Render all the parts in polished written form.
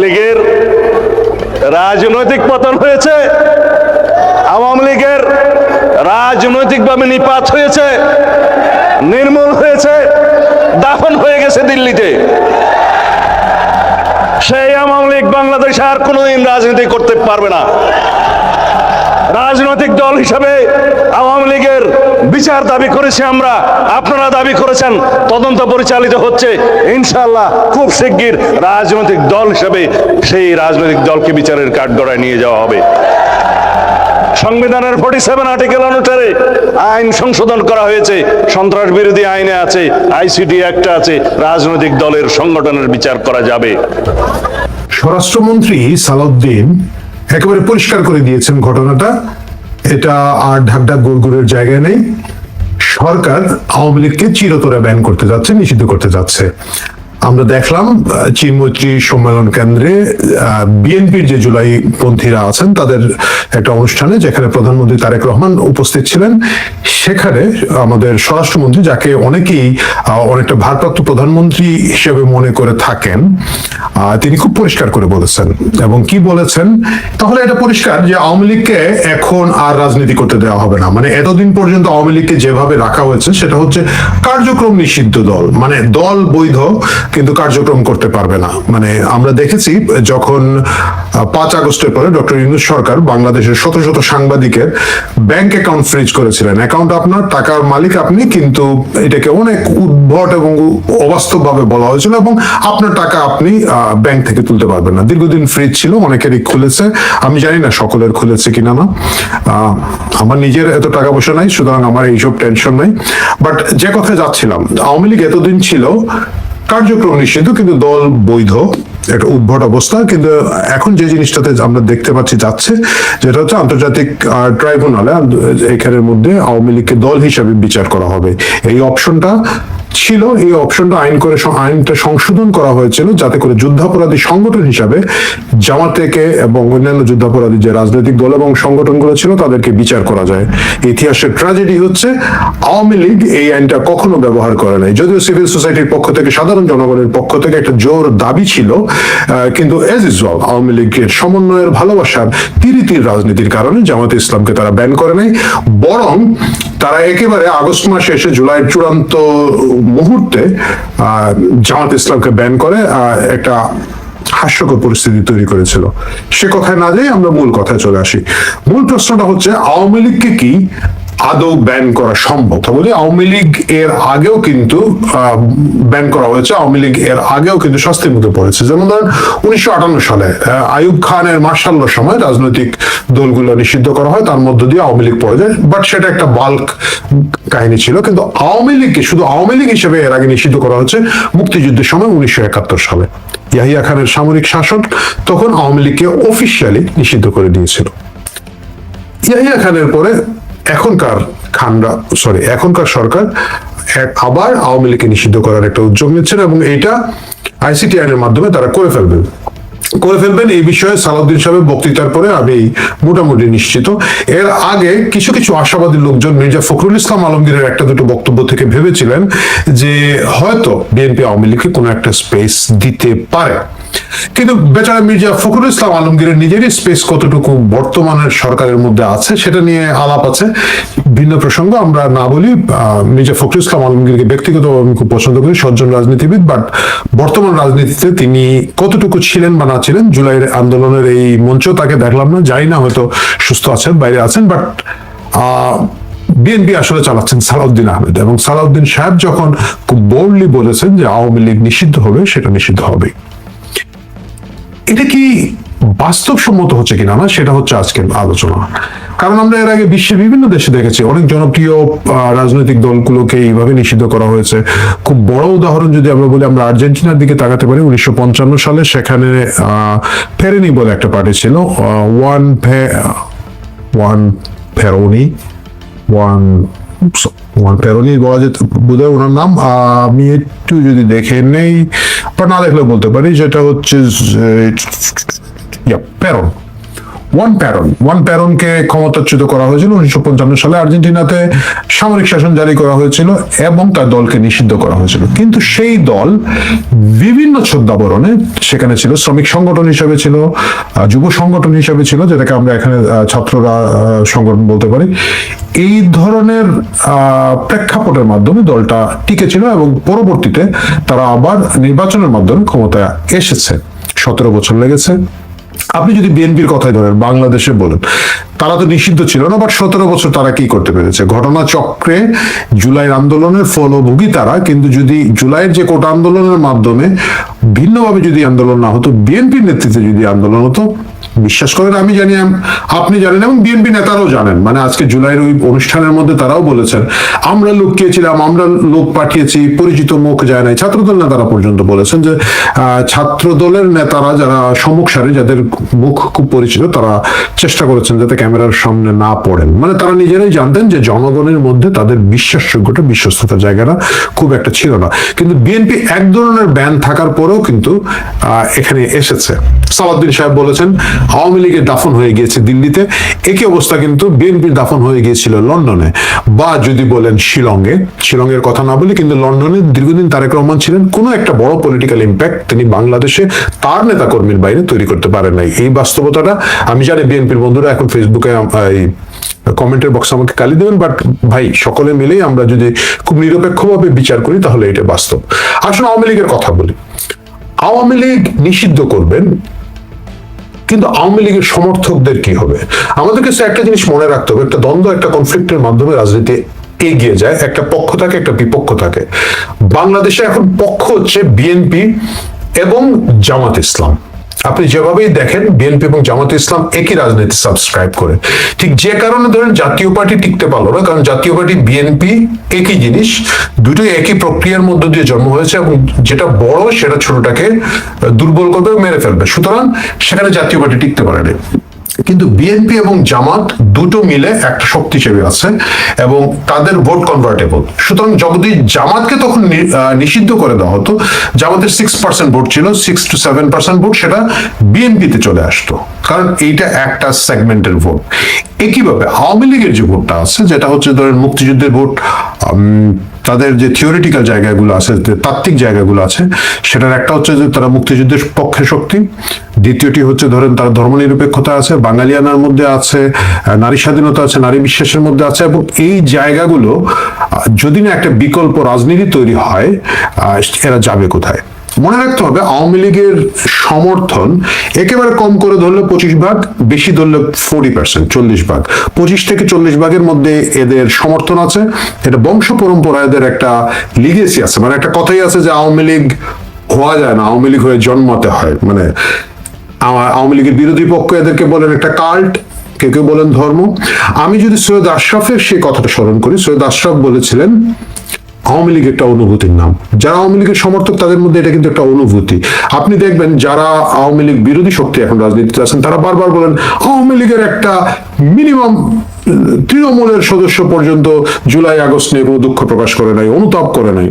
লীগের রাজনৈতিক পতন হয়েছে, আওয়ামী লীগের রাজনৈতিকভাবে নিপাত হয়েছে, নির্মূল হয়েছে, দাফন হয়ে গেছে দিল্লিতে। সেই আওয়ামী লীগ বাংলাদেশে আর কোনোদিন রাজনীতি করতে পারবে না। রাজনৈতিক দল হিসাবে আওয়ামী লীগের বিচার দাবি করেছি আমরা, আপনারা দাবি করেছেন, তদন্ত পরিচালিত হচ্ছে। ইনশাআল্লাহ খুব শিগগির রাজনৈতিক দল হিসাবে সেই রাজনৈতিক দলকে বিচারের কাঠগড়ায় নিয়ে যাওয়া হবে। সংবিধানের 47 আর্টিকেল অনুসারে আইন সংশোধন করা হয়েছে, সন্ত্রাস বিরোধী আইনে আছে, আইসিটি অ্যাক্টে আছে, রাজনৈতিক দলের সংগঠনের বিচার করা যাবে। স্বরাষ্ট্রমন্ত্রী সালাউদ্দিন একেবারে পরিষ্কার করে দিয়েছেন ঘটনাটা, এটা আর ঢাকঢাক গুড়গুড়ের জায়গায় নেই। সরকার আওয়ামী লীগকে চিরতরে ব্যান করতে যাচ্ছে, নিষিদ্ধ করতে যাচ্ছে। আমরা দেখলাম চীনমৈত্রী সম্মেলন কেন্দ্রে বিএনপির যে জুলাই পন্থীরা আছেন তাদের একটা অনুষ্ঠানে, যেখানে প্রধানমন্ত্রী তারেক রহমান উপস্থিত ছিলেন। সেখানে আমাদের স্বরাষ্ট্রমন্ত্রী, যাকে অনেকেই অনেকটা ভারপ্রাপ্ত প্রধানমন্ত্রী হিসেবে মনে করে থাকেন, তিনি খুব পরিষ্কার করে বলেছেন। এবং কি বলেছেন? তাহলে এটা পরিষ্কার যে আওয়ামী লীগকে এখন আর রাজনীতি করতে দেওয়া হবে না। মানে এতদিন পর্যন্ত আওয়ামী লীগকে যেভাবে রাখা হয়েছে সেটা হচ্ছে কার্যক্রম নিষিদ্ধ দল, মানে দল বৈধ কিন্তু কার্যক্রম করতে পারবে না। মানে আমরা দেখেছি যখন 5 আগস্টের পরে ডক্টর ইউনূস সরকার বাংলাদেশের শত শত সাংবাদিকের ব্যাংক অ্যাকাউন্ট ফ্রিজ করেছিলেন। অ্যাকাউন্ট আপনার, টাকার মালিক আপনি, কিন্তু এটাকে অনেক উদ্ভট এবং অবাস্তব ভাবে বলা হয়েছিল এবং আপনার টাকা আপনি ব্যাংক থেকে তুলতে পারবেন না। দীর্ঘদিন ফ্রিজ ছিল, অনেকেরই খুলেছে, আমি জানি না সকলের খুলেছে কিনা না। আমার নিজের এত টাকা পয়সা নাই, সুতরাং আমার এইসব টেনশন নাই। বাট যে কথা যাচ্ছিলাম, আওয়ামী লীগ এতদিন ছিল কার্যক্রম নিষিদ্ধ কিন্তু দল বৈধ, একটা উদ্ভট অবস্থা। কিন্তু এখন যে জিনিসটাতে আমরা দেখতে পাচ্ছি যাচ্ছে, যেটা হচ্ছে আন্তর্জাতিক ট্রাইব্যুনালে এখানের মধ্যে আওয়ামী লীগকে দল হিসাবে বিচার করা হবে। এই অপশনটা ছিল, এই অপশনটা আইনটা সংশোধন করা হয়েছিল যাতে করে যুদ্ধাপরাধী সংগঠন হিসাবে জামাতেকে এবং অন্যান্য যুদ্ধাপরাধী যে রাজনৈতিক দল এবং সংগঠনগুলো ছিল তাদেরকে বিচার করা যায়। ইতিহাসের ট্র্যাজেডি হচ্ছে আওয়ামী লীগ এই আইনটা কখনো ব্যবহার করে নাই, যদিও সিভিল সোসাইটির পক্ষ থেকে, সাধারণ জনগণের পক্ষ থেকে একটা জোর দাবি ছিল, কিন্তু এজ ইউজুয়াল আওয়ামী লীগের সমন্বয়ের ভালোবাসার তিরিতির রাজনীতির কারণে জামাতে ইসলামকে তারা ব্যান করে নাই। বরং তারা একেবারে আগস্ট মাসে এসে জুলাইয়ের চূড়ান্ত মুহূর্তে জামাত ইসলামকে ব্যান করে একটা হাস্যকর পরিস্থিতি তৈরি করেছিল। সে কথায় না যাই আমরা মূল কথায় চলে আসি। মূল প্রশ্নটা হচ্ছে আওয়ামী লীগকে কি আদৌ ব্যান করা সম্ভব? তাহলে আওয়ামী লীগ এর আগেও কিন্তু ব্যান করা হয়েছে, আওয়ামী লীগ এর আগেও কিন্তু শাস্তির মধ্যে পড়েছে। যেমন ধরেন 1958 সালে আইয়ুব খানের মার্শাল্লার সময় রাজনৈতিক দলগুলো নিষিদ্ধ করা হয়, তার মধ্য দিয়ে আওয়ামী লীগ পড়ে যায়। বাট সেটা একটা বাল্ক কাহিনী ছিল। কিন্তু আওয়ামী লীগকে শুধু আওয়ামী লীগ হিসেবে এর আগে নিষিদ্ধ করা হচ্ছে মুক্তিযুদ্ধের সময় 1971 সালে ইয়াহিয়া খানের সামরিক শাসন তখন আওয়ামী লীগকে অফিসিয়ালি নিষিদ্ধ করে দিয়েছিল। ইয়াহিয়া খানের পরে এখনকার সরকার আবার আওয়ামী লীগকে নিষিদ্ধ করার একটা উদ্যোগ নিচ্ছেন এবং এটা আইসিটি আইনের মাধ্যমে তারা করে ফেলবেন এই বিষয়ে সালাউদ্দিন সাহেবের বক্তৃতার পরে আমি মোটামুটি নিশ্চিত। এর আগে কিছু কিছু আশাবাদী লোকজন মির্জা ফখরুল ইসলাম আলমগীরের একটা দুটো বক্তব্য থেকে ভেবেছিলেন যে হয়তো বিএনপি আওয়ামী লীগকে কোনো একটা স্পেস দিতে পারে, কিন্তু বেচারা মির্জা ফখরুল ইসলাম আলমগীরের নিজেরই স্পেস কতটুকু বর্তমানের সরকারের মধ্যে আছে সেটা নিয়ে আলাপ আছে, ভিন্ন প্রসঙ্গ, আমরা না বলি। মির্জা ফখরুল ইসলাম আলমগীরকে ব্যক্তিগতভাবে আমি খুব পছন্দ করি, সজ্জন রাজনীতিবিদ, বাট বর্তমান রাজনীতিতে তিনি কতটুকু ছিলেন বা না ছিলেন, জুলাইয়ের আন্দোলনের এই মঞ্চেও তাকে দেখলাম না, জানি না, হয়তো সুস্থ আছেন, বাইরে আছেন। বাট বিএনপি আসলে চালাচ্ছেন সালাউদ্দিন আহমেদ, এবং সালাউদ্দিন সাহেব যখন খুব বোল্ডলি বলেছেন যে আওয়ামী লীগ নিষিদ্ধ হবে, সেটা নিষিদ্ধ হবে। এটা কি বাস্তবসম্মত হচ্ছে কিনা না, সেটা হচ্ছে আজকের আলোচনা। কারণ আমরা এর আগে বিশ্বের বিভিন্ন দেশে দেখেছি অনেক জনপ্রিয় রাজনৈতিক দলগুলোকে এইভাবে নিষিদ্ধ করা হয়েছে। খুব বড় উদাহরণ যদি আমরা বলি, আমরা আর্জেন্টিনার দিকে তাকাতে পারি। 1955 সালে সেখানে ফেরেনি বলে একটা পার্টি ছিল, ওয়ান পেরোনি বলা যেত বোধহয় ওনার নাম, আমি একটু যদি দেখে নেই বা না দেখলে বলতে পারি, যেটা হচ্ছে পেরন। ওয়ান প্যারনকে ক্ষমতাচ্যুত করা হয়েছিল 1955 সালে। আর্জেন্টিনাতে সামরিক শাসন জারি করা হয়েছিল এবং তার দলকে নিষিদ্ধ করা হয়েছিল। কিন্তু সেই দল বিভিন্ন ছদ্মাবরণে সেখানে ছিল, শ্রমিক সংগঠন হিসেবে ছিল, যুব সংগঠন হিসেবে ছিল, যেটাকে আমরা এখানে ছাত্ররা সংগঠন বলতে পারি। এই ধরনের প্রেক্ষাপটের মাধ্যমে দলটা টিকে ছিল এবং পরবর্তীতে তারা আবার নির্বাচনের মাধ্যমে ক্ষমতায় এসেছে। 17 বছর লেগেছে। আপনি যদি বিএনপির কথাই ধরেন, বাংলাদেশে বলেন, তারা তো নিষিদ্ধ ছিল না, বাট 17 বছর তারা কি করতে পেরেছে? ঘটনা চক্রে জুলাইয়ের আন্দোলনের ফলভোগী তারা। কিন্তু যদি জুলাইয়ের যে কোটা আন্দোলনের মাধ্যমে ভিন্নভাবে যদি আন্দোলন না হতো, বিএনপির নেতৃত্বে যদি আন্দোলন হতো, বিশ্বাস করেন আমি জানি, আপনি জানেন এবং বিএনপি নেতারাও জানেন, মানে আজকে জুলাইয়ের ওই অনুষ্ঠানের মধ্যে তারাও বলেছেন আমরা লুকিয়েছিলাম, আমরা লোক পাঠিয়েছি, পরিচিত মুখ যায় নাই। ছাত্রদল নেতারা পর্যন্ত বলেছেন যে ছাত্রদলের নেতারা যারা সম্মুখ সারি, যাদের মুখ খুব পরিচিত, তারা চেষ্টা করেছেন যাতে ক্যামেরার সামনে না পড়েন। মানে তারা নিজেরাই জানতেন যে জনগণের মধ্যে তাদের বিশ্বাসযোগ্যতা, বিশ্বস্ততার জায়গাটা খুব একটা ছিল না। কিন্তু বিএনপি এক ধরনের ব্যান থাকার পরেও কিন্তু এখানে এসেছে। সালাউদ্দিন সাহেব বলেছেন আওয়ামী লীগের দাফন হয়ে গিয়েছে দিল্লিতে। একই অবস্থা কিন্তু বিএনপির দাফন হয়ে গিয়েছিল লন্ডনে, বা যদি বলেন শিলংয়ের কথা না বলি, কিন্তু লন্ডনে দীর্ঘদিন তারেক রহমান ছিলেন। কোনো একটা বড় পলিটিক্যাল ইম্প্যাক্ট তিনি বাংলাদেশে তার নেতা কর্মীর বাইরে তৈরি করতে পারেন নাই। এই বাস্তবতাটা আমি জানি বিএনপির বন্ধুরা এখন ফেসবুকে কমেন্টের বক্সে আমাকে গালি দেবেন, বাট ভাই সকলে মিলেই আমরা যদি খুব নিরপেক্ষভাবে বিচার করি তাহলে এটা বাস্তব। আসলে আওয়ামী লীগের কথা বলি। আওয়ামী লীগ নিষিদ্ধ করবেন, কিন্তু আওয়ামী লীগের সমর্থকদের কি হবে? আমাদের কাছে একটা জিনিস মনে রাখতে হবে, একটা দ্বন্দ্ব, একটা কনফ্লিক্টের মাধ্যমে রাজনীতি এগিয়ে যায়। একটা পক্ষ থাকে, একটা বিপক্ষ থাকে। বাংলাদেশে এখন পক্ষ হচ্ছে বিএনপি এবং জামাত ইসলাম। আপনি যেভাবেই দেখেন বিএনপি এবং জামাত ইসলাম একই রাজনীতি সাবস্ক্রাইব করে। ঠিক যে কারণে ধরেন জাতীয় পার্টি টিকতে পারলো না, কারণ জাতীয় পার্টি বিএনপি একই জিনিস, দুটোই একই প্রক্রিয়ার মধ্য দিয়ে জন্ম হয়েছে এবং যেটা বড় সেটা ছোটটাকে দুর্বল করবে, মেরে ফেলবে। সুতরাং সেখানে জাতীয় পার্টি টিকতে পারেনি। কিন্তু বিএনপি এবং জামাত দুটো মিলে একটা শক্তি হিসেবে আছে এবং তাদের ভোট কনভার্টেবল। সুতরাং যদি জামাতকে তখন নিষিদ্ধ করে দেওয়া হতো, জামাতের 6% ভোট ছিল, 6 to 7% ভোট সেটা বিএনপিতে চলে আসতো, কারণ এইটা একটা সেগমেন্টের ভোট। একইভাবে আওয়ামী লীগের যে ভোটটা আছে, যেটা হচ্ছে ধরেন মুক্তিযুদ্ধের ভোট, তাদের যে থিওরিটিক্যাল জায়গাগুলো আছে, যে তাত্ত্বিক জায়গাগুলো আছে, সেটার একটা হচ্ছে যে তারা মুক্তিযুদ্ধের পক্ষে শক্তি, দ্বিতীয়টি হচ্ছে ধরেন তারা ধর্মনিরপেক্ষতা আছে, বাঙালিয়ানার মধ্যে আছে, নারী স্বাধীনতা আছে, নারী বিশ্বাসের মধ্যে আছে। এবং এই জায়গাগুলো যদি না একটা বিকল্প রাজনীতি তৈরি হয়, এরা যাবে কোথায়? মনে রাখতে হবে আওয়ামী লীগের সমর্থন একেবারে কম করে ধরলে 25%, বেশি ধরলে 40%, 40%। 25 থেকে 40 ভাগের মধ্যে এদের সমর্থন আছে। এটা বংশ পরম্পরা এদের একটা লিগেসি আছে। মানে একটা কথাই আছে যে আওয়ামী লীগ হওয়া যায় না, আওয়ামী লীগ হয়ে জন্মাতে হয়। মানে আওয়ামী লীগের বিরোধী পক্ষ এদেরকে বলেন একটা কাল্ট, কেউ কেউ বলেন ধর্ম। আমি যদি সৈয়দ আশরাফের সেই কথাটা স্মরণ করি, সৈয়দ আশরাফ বলেছিলেন আওয়ামী লীগ একটা অনুভূতির নাম। যারা আওয়ামী লীগের সমর্থক তাদের মধ্যে এটা কিন্তু একটা অনুভূতি। আপনি দেখবেন যারা আওয়ামী লীগ বিরোধী শক্তি এখন রাজনীতিতে আছেন, তারা বারবার বলেন আওয়ামী লীগের একটা মিনিমাম তৃণমূলের সদস্য পর্যন্ত জুলাই আগস্ট নিয়ে কোনো দুঃখ প্রকাশ করে নাই, অনুতাপ করে নাই।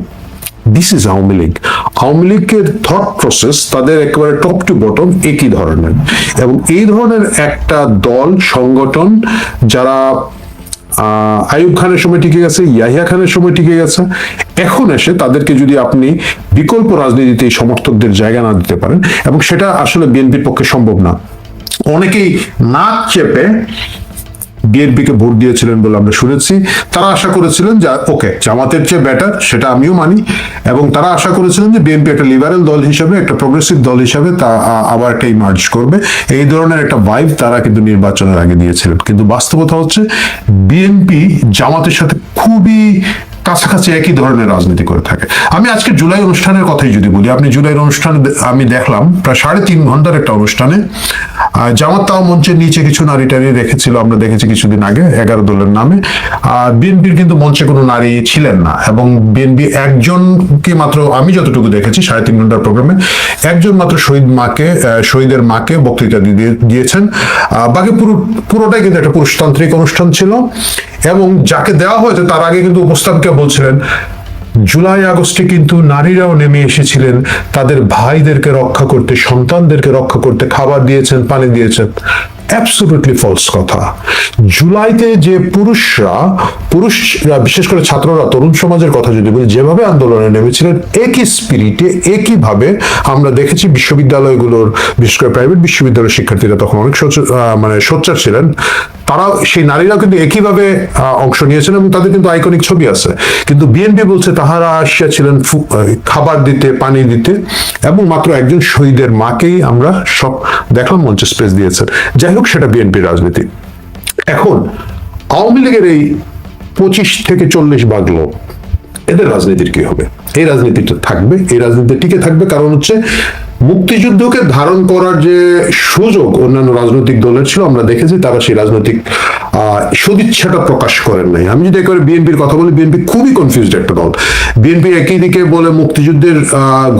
This is Awami League. আওয়ামী লীগের থট প্রসেস তাদের একেবারে টপ টু বটম একই ধরনের, এবং এই ধরনের একটা দল সংগঠন যারা আইয়ুব খানের সময় টিকে গেছে, ইয়াহিয়া খানের সময় টিকে গেছে, এখন এসে তাদেরকে যদি আপনি বিকল্প রাজনীতিতে সমর্থকদের জায়গা না দিতে পারেন, এবং সেটা আসলে বিএনপির পক্ষে সম্ভব না। অনেকেই নাক চেপে বিএনপিকে ভোট দিয়েছিলেন বলে আমরা শুনেছি। তারা আশা করেছিলেন যে ওকে জামাতের চেয়ে বেটার, সেটা আমিও মানি, এবং তারা আশা করেছিলেন যে বিএনপি একটা লিবারেল দল হিসেবে, একটা প্রোগ্রেসিভ দল হিসেবে তা আবার একটা ইমার্জ করবে। এই ধরনের একটা ভাইব তারা কিন্তু নির্বাচনের আগে দিয়েছিলেন। কিন্তু বাস্তবতা হচ্ছে বিএনপি জামাতের সাথে খুবই কাছাকাছি একই ধরনের রাজনীতি করে থাকে। আমি আজকে জুলাই অনুষ্ঠানের কথাই যদি বলি, আপনি জুলাইয়ের অনুষ্ঠানে আমি দেখলাম প্রায় 3.5 ঘন্টার একটা অনুষ্ঠানে জামাত তাও মঞ্চের নিচে কিছু নারী টারি রেখেছিল, আমরা দেখেছি কিছুদিন আগে 11 দলের নামে। আর বিএনপির কিন্তু মঞ্চে কোনো নারী ছিলেন না, এবং বিএনপি একজনকে মাত্র, আমি যতটুকু দেখেছি 3.5 ঘন্টার প্রোগ্রামে, একজন মাত্র শহীদের মাকে বক্তৃতা দিয়েছেন। বাকি পুরোটাই কিন্তু একটা পুরুষতান্ত্রিক অনুষ্ঠান ছিল, এবং যাকে দেওয়া হয়েছে তার আগে কিন্তু উপস্থাপকে বলছিলেন জুলাই আগস্টে কিন্তু নারীরাও নেমে এসেছিলেন তাদের ভাইদেরকে রক্ষা করতে, সন্তানদেরকে রক্ষা করতে, খাবার দিয়েছেন, পানি দিয়েছেন। অ্যাবসলিউটলি ফলস কথা। জুলাইতে যে পুরুষরা বিশেষ করে ছাত্ররা, তরুণ সমাজের কথা যদি বলি, যেভাবে আন্দোলনে নেমেছিলেন একই স্পিরিটে একইভাবে আমরা দেখেছি বিশ্ববিদ্যালয়গুলোর, বিশেষ করে প্রাইভেট বিশ্ববিদ্যালয়ের শিক্ষার্থীরা তখন অনেক সোচ্চার ছিলেন, তারা সেই নারীরা কিন্তু একইভাবে অংশ নিয়েছেন এবং তাদের কিন্তু আইকনিক ছবি আছে। কিন্তু বিএনপি বলছে তাহারা আসিয়াছিলেন খাবার দিতে, পানি দিতে, এবং মাত্র একজন শহীদের মাকেই আমরা সব দেখলাম মঞ্চে স্পেস দিয়েছেন। যাই হোক, সেটা বিএনপির রাজনীতি। এখন আওয়ামী লীগের এই 25 থেকে 40 ভাগ লোক, এদের রাজনীতির কি হবে? এই রাজনীতিটা থাকবে, এই রাজনীতি টিকে থাকবে, কারণ হচ্ছে মুক্তিযুদ্ধকে ধারণ করার যে সুযোগ অন্যান্য রাজনৈতিক দলের ছিল, আমরা দেখেছি তারা সেই রাজনৈতিক সদিচ্ছাটা প্রকাশ করেন নাই। আমি যদি একবারে বিএনপির কথা বলি, বিএনপি খুবই কনফিউজড একটা দল। বিএনপি একই দিকে বলে মুক্তিযুদ্ধের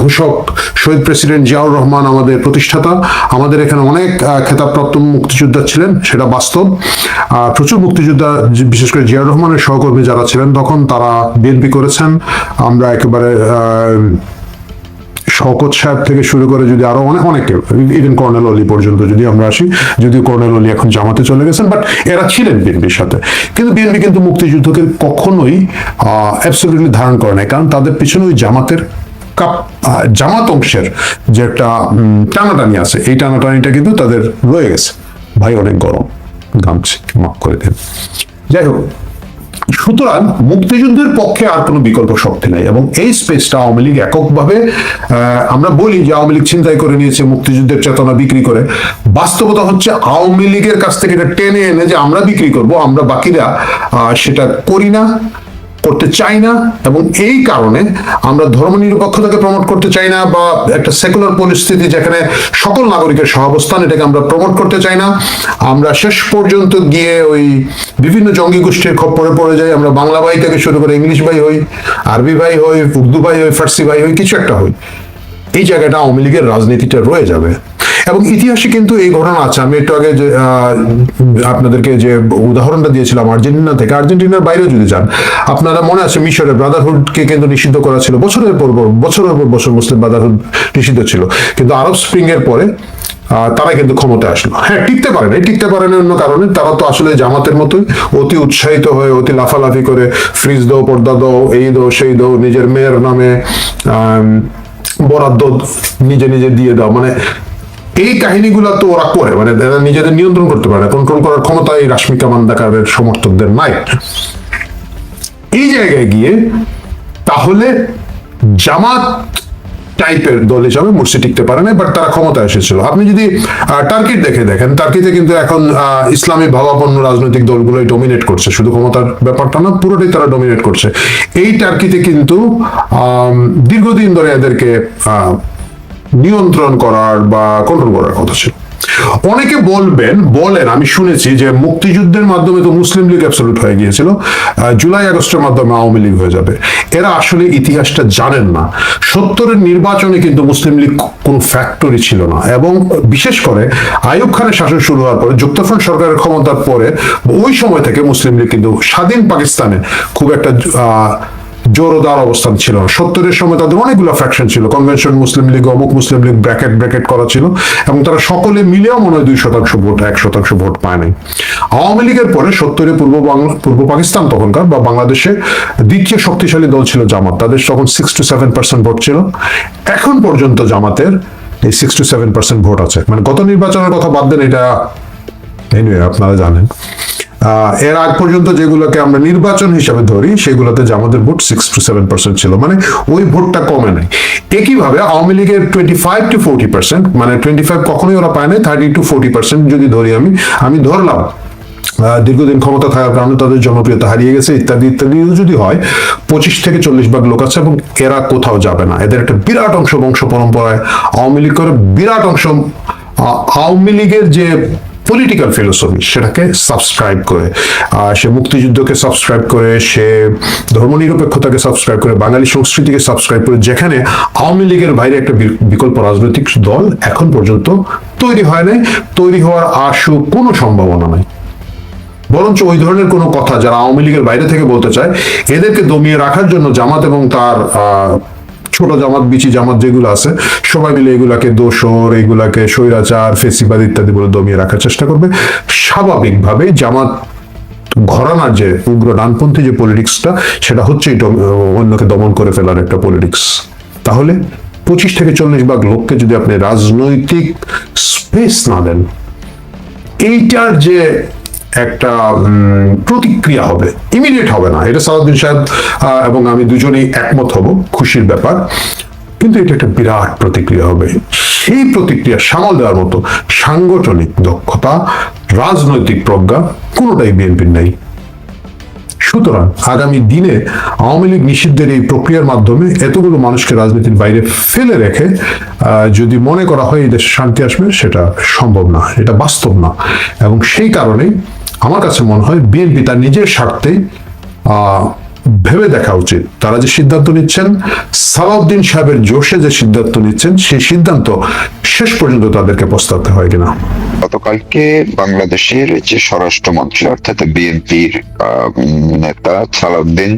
ঘোষক শহীদ প্রেসিডেন্ট জিয়াউর রহমান আমাদের প্রতিষ্ঠাতা, আমাদের এখানে অনেক খেতাবপ্রাপ্ত মুক্তিযোদ্ধা ছিলেন, সেটা বাস্তব। প্রচুর মুক্তিযোদ্ধা, বিশেষ করে জিয়াউর রহমানের সহকর্মী যারা ছিলেন তখন, তারা বিএনপি করেছেন। আমরা একেবারে শওকত সাহেব থেকে শুরু করে যদি আরো অনেকে, ইভেন কর্নেল অলি পর্যন্ত যদি আমরা আসি, যদিও কর্নেল অলি এখন জামাতে চলে গেছেন, বাট এরা ছিলেন বিএনপির সাথে। কিন্তু বিএনপি কিন্তু মুক্তিযুদ্ধকে কখনোই অ্যাবসলিউটলি ধারণ করে নাই, কারণ তাদের পিছনে ওই জামাত অংশের যে একটা টানাটানি আছে, এই টানাটানিটা কিন্তু তাদের রয়ে গেছে। ভাই অনেক গরম, গামছি, মাফ করে দেন। যাই হোক, সুতরাং মুক্তিযুদ্ধের পক্ষে আর কোনো বিকল্প শক্তি নাই, এবং এই স্পেসটা আওয়ামী লীগ এককভাবে, আমরা বলি যে আওয়ামী লীগ ছিনতাই করে নিয়েছে মুক্তিযুদ্ধের চেতনা বিক্রি করে, বাস্তবতা হচ্ছে আওয়ামী লীগের কাছ থেকে এটা টেনে এনে যে আমরা বিক্রি করব, আমরা বাকিরা সেটা করি না, করতে চাই না। এবং এই কারণে আমরা ধর্মনিরপেক্ষতাকে প্রমোট করতে চাই না, বা একটা সেকুলার পরিস্থিতি যেখানে সকল নাগরিকের সহাবস্থান, এটাকে আমরা প্রমোট করতে চাই না। আমরা শেষ পর্যন্ত গিয়ে ওই বিভিন্ন জঙ্গি গোষ্ঠীর খপ্পরে পড়ে যাই। আমরা বাংলা ভাই থেকে শুরু করে ইংলিশ ভাই হই, আরবি ভাই হই, উর্দু ভাই হই, ফার্সি ভাই হই, কিছু একটা হই। এই জায়গাটা আওয়ামী লীগের রাজনীতিটা রয়ে যাবে। এবং ইতিহাসে কিন্তু এই ঘটনা আছে। আমি একটু আগে যে আপনাদেরকে যে উদাহরণটা দিয়েছিলাম আর্জেন্টিনা থেকে, আর্জেন্টিনার বাইরেও যদি যান, আপনারা মনে আছে মিশরের ব্রাদারহুডকে কিন্তু নিষিদ্ধ করা ছিল, বছরের পর বছর মুসলিম ব্রাদারহুড নিষিদ্ধ ছিল, কিন্তু আরব স্প্রিং এর পরে তারা কিন্তু ক্ষমতায় আসলো। হ্যাঁ, টিকতে পারেন অন্য কারণে। তারা তো আসলে জামাতের মতোই অতি উৎসাহিত হয়ে, অতি লাফালাফি করে, ফ্রিজ দাও, পর্দা দাও, এই দাও, সেই দাও, নিজের মেয়ের নামে বরাদ্দ নিজে নিজে দিয়ে দাও, মানে এই কাহিনীগুলো তো ওরা করে, মানে নিজেদের নিয়ন্ত্রণ করতে পারে, কন্ট্রোল করার ক্ষমতা এই রাশমিকা মান্দাকারের সমর্থকদের নাই। এই জায়গায় গিয়ে তাহলে জামাত টাইপের দল হিসাবে মুর্শি টিকতে পারে না, বাট তারা ক্ষমতায় এসেছিল। আপনি যদি টার্কির দেখেন, টার্কিতে কিন্তু এখন ইসলামী ভাবাপন্ন রাজনৈতিক দলগুলোই ডমিনেট করছে, শুধু ক্ষমতার ব্যাপারটা না, পুরোটাই তারা ডমিনেট করছে। এই টার্কিতে কিন্তু দীর্ঘদিন ধরে এদেরকে নিয়ন্ত্রণ করার বা কন্ট্রোল করার কথা ছিল। অনেকে বলেন, আমি শুনেছি যে মুক্তিযুদ্ধের মাধ্যমে তো মুসলিম লীগ অ্যাবসলিউট হয়ে গিয়েছিল, জুলাই আগস্টের মাধ্যমে আওয়ামী লীগ হয়ে যাবে। এরা আসলে ইতিহাসটা জানেন না। 70-এর নির্বাচনে কিন্তু মুসলিম লীগ কোন ফ্যাক্টরি ছিল না, এবং বিশেষ করে আইয়ুব খানের শাসন শুরু হওয়ার পরে, যুক্তফ্রন্ট সরকারের ক্ষমতার পরে, ওই সময় থেকে মুসলিম লীগ কিন্তু স্বাধীন পাকিস্তানে খুব একটা জোরদার অবস্থান ছিল না। 70-এর সময় তাদের অনেকগুলো ফ্যাকশন ছিল, কনভেনশন মুসলিম লীগ, অমুক মুসলিম লীগ, ব্র্যাকেট করা ছিল, এবং তারা সকলে মিলেও মনে হয় 2% ভোট, 1% ভোট পায় নাই। আওয়ামী লীগের পরে 70-এ পূর্ব পাকিস্তান তখনকার বা বাংলাদেশে দ্বিতীয় শক্তিশালী দল ছিল জামাত, তাদের তখন 6 to 7% ভোট ছিল। এখন পর্যন্ত জামাতের এই 6 to 7% ভোট আছে, মানে গত নির্বাচনের কথা বাদ দেন, এটা আপনারা জানেন। এর আগ পর্যন্ত যেগুলোকে আমরা নির্বাচন হিসাবে ধরি, সেগুলোতে জামাতের ভোট 6 to 7% ছিল, মানে ওই ভোটটা কমে নাই। একইভাবে আওয়ামী লীগের 25 to 40%, মানে 25 কখনোই ওরা পায় নাই, 30 to 40% যদি ধরি, আমি ধরলাম দীর্ঘদিন ক্ষমতা থাকার কারণে তাদের জনপ্রিয়তা হারিয়ে গেছে, ইত্যাদি যদি হয়, 25 থেকে 40 ভাগ লোক আছে, এবং এরা কোথাও যাবে না। এদের একটা বিরাট অংশ বংশ পরম্পরায় আওয়ামী লীগ করে, বিরাট অংশ আওয়ামী লীগের যে পলিটিক্যাল ফিলোসফি সেটাকে সাবস্ক্রাইব করে, সে মুক্তিযুদ্ধকে সাবস্ক্রাইব করে, সে ধর্মনিরপেক্ষতাকে সাবস্ক্রাইব করে, বাঙালি সংস্কৃতিকে সাবস্ক্রাইব করে, যেখানে আওয়ামী লীগের বাইরে একটা বিকল্প রাজনৈতিক দল এখন পর্যন্ত তৈরি হয় নাই, তৈরি হওয়ার আশু কোনো সম্ভাবনা নাই। বরঞ্চ ওই ধরনের কোনো কথা যারা আওয়ামী লীগের বাইরে থেকে বলতে চায়, এদেরকে দমিয়ে রাখার জন্য জামাত এবং তার ছোট জামাত বিচি জামাত যেগুলো আছে সবাই মিলে এগুলাকে দোসর, এগুলাকে স্বৈরাচার, ফেসিবাদ ইত্যাদি বলে দমিয়ে রাখার চেষ্টা করবে। স্বাভাবিকভাবে জামাত ঘরানার যে উগ্র ডানপন্থী যে পলিটিক্সটা, সেটা হচ্ছে অন্যকে দমন করে ফেলার একটা পলিটিক্স। তাহলে 25 থেকে 40 ভাগ লোককে যদি আপনি রাজনৈতিক স্পেস না দেন, এইটার যে একটা প্রতিক্রিয়া হবে, ইমিডিয়েট হবে না। এটা সালাউদ্দিন সাহেব এবং আমি দুজনেই একমত হব, খুশির ব্যাপার। কিন্তু এটা একটা বিরাট প্রতিক্রিয়া হবে। সেই প্রতিক্রিয়া সামাল দেওয়ার মতো সাংগঠনিক দক্ষতা, রাজনৈতিক প্রজ্ঞা কোনোটাই বিএনপির নেই। সুতরাং আগামী দিনে আওয়ামী লীগ নিষিদ্ধের এই প্রক্রিয়ার মাধ্যমে এতগুলো মানুষকে রাজনীতির বাইরে ফেলে রেখে যদি মনে করা হয় এই দেশে শান্তি আসবে, সেটা সম্ভব না, এটা বাস্তব না। এবং সেই কারণেই আমার কাছে মনে হয় বিএনপি তার নিজের স্বার্থে ভেবে দেখা উচিত। তারা যে সিদ্ধান্ত নিচ্ছেন, সালাউদ্দিন সাহেবের জোশে যে সিদ্ধান্ত নিচ্ছেন, সেই সিদ্ধান্ত শেষ পর্যন্ত তাদেরকে পস্তাতে হয় কিনা। গতকালকে বাংলাদেশের যে স্বরাষ্ট্রমন্ত্রী অর্থাৎ বিএনপির নেতা সালাউদ্দিন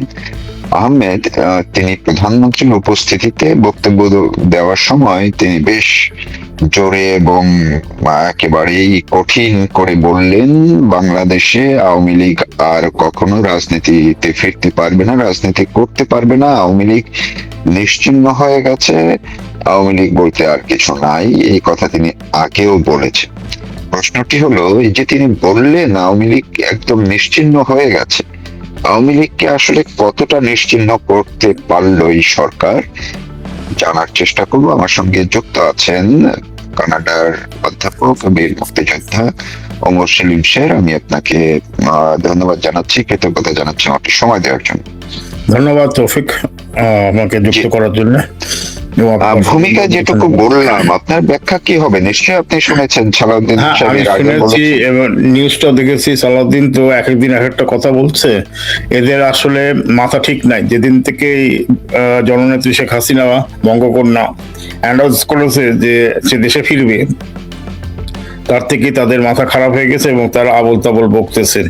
আহমেদ, তিনি প্রধানমন্ত্রীর উপস্থিতিতে বক্তব্য দেওয়ার সময় তিনি বেশ জোরে এবং একেবারেই কঠিন করে বললেন, বাংলাদেশে আওয়ামী লীগ আর কখনো রাজনীতিতে ফিরতে পারবে না, রাজনীতি করতে পারবে না, আওয়ামী লীগ নিশ্চিহ্ন হয়ে গেছে, আওয়ামী লীগ বলতে আর কিছু নাই। এই কথা তিনি আগেও বলেছেন। প্রশ্নটি হলো, এই যে তিনি বললেন আওয়ামী লীগ একদম নিশ্চিহ্ন হয়ে গেছে, আওয়ামী লীগকে আসলে কতটা নিশ্চিহ্ন করতে পারলো এই সরকার, জানার চেষ্টা করবো। আমার সঙ্গে যুক্ত আছেন কানাডার অধ্যাপক, বীর মুক্তিযোদ্ধা ওমর সেলিম স্যার। আমি আপনাকে ধন্যবাদ জানাচ্ছি, কৃতজ্ঞতা জানাচ্ছি আমাকে সময় দেওয়ার জন্য। ধন্যবাদ তৌফিক আমাকে যুক্ত করার জন্য। ভূমিকা যেটুকু বললাম, আপনার ব্যাখ্যা কি হবে? নিশ্চয়ই আপনি শুনেছেন সালাউদ্দিন আমি সাহেবের আগে শুনেছি বলেছেন। এবং নিউজটা দেখেছি। সালাউদ্দিন তো এক একদিন এক একটা কথা বলছে, এদের আসলে মাথা ঠিক নাই। যেদিন থেকে জননেত্রী শেখ হাসিনা বঙ্গকন্যা অ্যানাউন্স করেছে যে সে দেশে ফিরবে, তার থেকে তাদের মাথা খারাপ হয়ে গেছে এবং তারা আবল তাবল বকতেছে।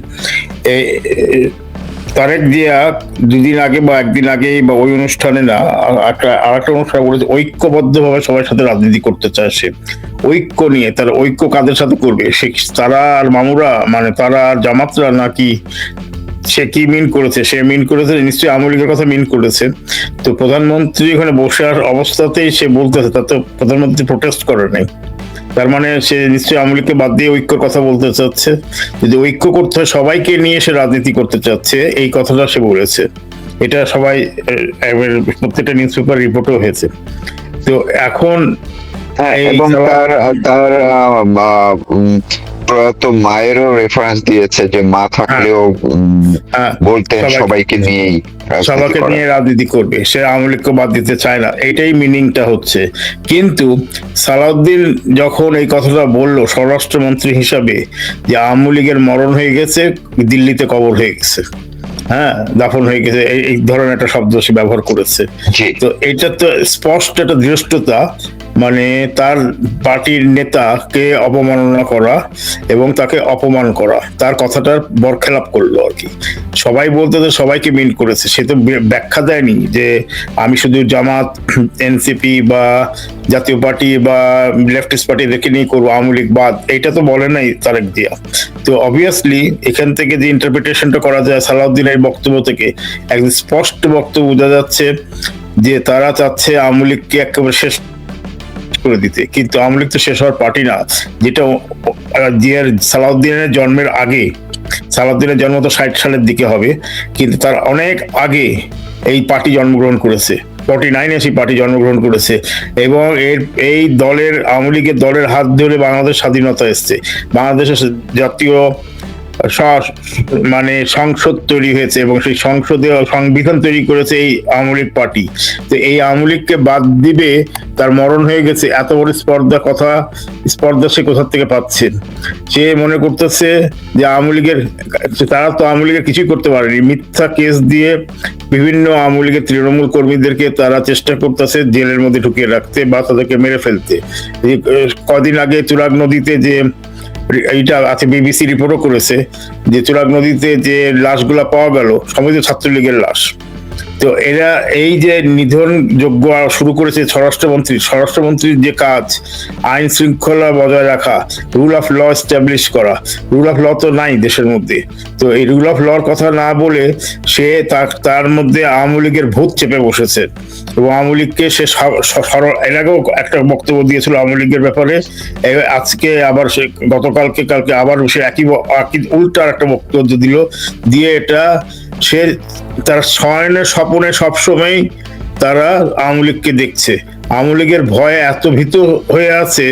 তারেক জিয়া দুদিন আগে বা একদিন আগে বা ওই অনুষ্ঠানে না আরেকটা অনুষ্ঠানে বলেছে ঐক্যবদ্ধভাবে সবার সাথে রাজনীতি করতে চায় সে। ঐক্য নিয়ে, তার ঐক্য কাদের সাথে করবে? সে তারা আর মামুরা, মানে তারা আর জামাতরা নাকি? সে কি মিন করেছে? সে মিন করেছে নিশ্চয়ই আওয়ামী লীগের কথা মিন করেছে। তো প্রধানমন্ত্রী ওখানে বসে অবস্থাতেই সে বলতেছে, তাতে প্রধানমন্ত্রী প্রোটেস্ট করে নাই। তার মানে সে নিশ্চয়ই আওয়ামী লীগকে বাদ দিয়ে ঐক্যর কথা বলতে চাচ্ছে। যদি ঐক্য করতে হয়, সবাইকে নিয়ে সে রাজনীতি করতে চাচ্ছে, এই কথাটা সে বলেছে। এটা সবাই প্রত্যেকটা নিউজ পেপার রিপোর্টও হয়েছে। তো এখন এবং তার প্রয়াত মায়েরও রেফারেন্স দিয়েছে যে মা থাকলেও বলতেন সবাইকে নিয়েই সবাইকে নিয়ে রাজনীতি করবে, সে আওয়ামী লীগকে বাদ দিতে চায় না, এইটাই মিনিংটা হচ্ছে। কিন্তু সালাউদ্দিন যখন এই কথাটা বললো স্বরাষ্ট্রমন্ত্রী হিসাবে, যে আওয়ামী লীগের মরণ হয়ে গেছে, দিল্লিতে কবর হয়ে গেছে, হ্যাঁ দাফন হয়ে গেছে, এই ধরনের একটা শব্দ সে ব্যবহার করেছে। তো এটা তো স্পষ্ট একটা ধৃষ্টতা, মানে তার পার্টির নেতাকে অপমাননা করা এবং তাকে অপমান করা, তার কথাটার বরখেলাপ করলো আর কি। সবাই বলতে তো সবাইকে মিন করেছে, সে তো ব্যাখ্যা দেয়নি যে আমি শুধু জামাত, এনসিপি বা জাতীয় পার্টি বা লেফটিস্ট পার্টি দেখে নিয়ে করবো, আওয়ামী লীগ বাদ, এইটা তো বলে নাই তারেক জিয়া। তো অবভিয়াসলি এখান থেকে যে ইন্টারপ্রিটেশনটা করা যায় সালাউদ্দিনের বক্তব্য থেকে, একদম স্পষ্ট বক্তব্য বোঝা যাচ্ছে যে তারা চাচ্ছে আওয়ামী লীগকে একেবারে শেষ করে দিতে। কিন্তু আওয়ামী লীগ তো শেষ হওয়ার পার্টি না, যেটা সালাউদ্দিনের জন্মের আগে, সালাউদ্দিনের জন্ম তো 60 সালের দিকে হবে, কিন্তু তার অনেক আগে এই পার্টি জন্মগ্রহণ করেছে, 49-এ সেই পার্টি জন্মগ্রহণ করেছে। এবং এই দলের, আওয়ামী লীগের দলের হাত ধরে বাংলাদেশ স্বাধীনতা এসছে, বাংলাদেশের জাতীয় মানে সংসদ তৈরি হয়েছে এবং সেই সংসদে সংবিধান তৈরি করেছে এই আওয়ামী লীগ পার্টি। তো এই আওয়ামী লীগকে বাদ দিবে, তার মরণ হয়ে গেছে, এত বড় স্পর্ধা সে কোথা থেকে পাচ্ছেন? সে মনে করতেছে যে আওয়ামী লীগের, তারা তো আওয়ামী লীগের কিছুই করতে পারেনি, মিথ্যা কেস দিয়ে বিভিন্ন আওয়ামী লীগের তৃণমূল কর্মীদেরকে তারা চেষ্টা করতেছে জেলের মধ্যে ঢুকিয়ে রাখতে বা তাদেরকে মেরে ফেলতে। কদিন আগে তুরাগ নদীতে যে এইটা আছে, বিবিসি রিপোর্টও করেছে যে তুরাগ নদীতে যে লাশগুলা পাওয়া গেল, সবাই তো ছাত্রলীগের লাশ। তো এরা এই যে নিধন যজ্ঞ শুরু করেছে স্বরাষ্ট্রমন্ত্রীর যে কাজ, আইন শৃঙ্খলা বজায় রাখা, রুল অফ ল এস্টাবলিশ করা। রুল অফ ল তো নাই দেশের মধ্যে, তো এই রুল অফ লর কথা না বলে সে তার মধ্যে আওয়ামী লীগের ভূত চেপে বসেছে এবং আওয়ামী লীগকে সে এর আগেও একটা বক্তব্য দিয়েছিল আওয়ামী লীগের ব্যাপারে। আজকে আবার সে কালকে আবার সে একই উল্টা একটা বক্তব্য দিয়ে এটা সে তার শয়নে স্বপনে সবসময় তারা আওয়ামী লীগকে দেখছে। আওয়ামী লীগের ভয়ে এত ভীত হয়ে আছে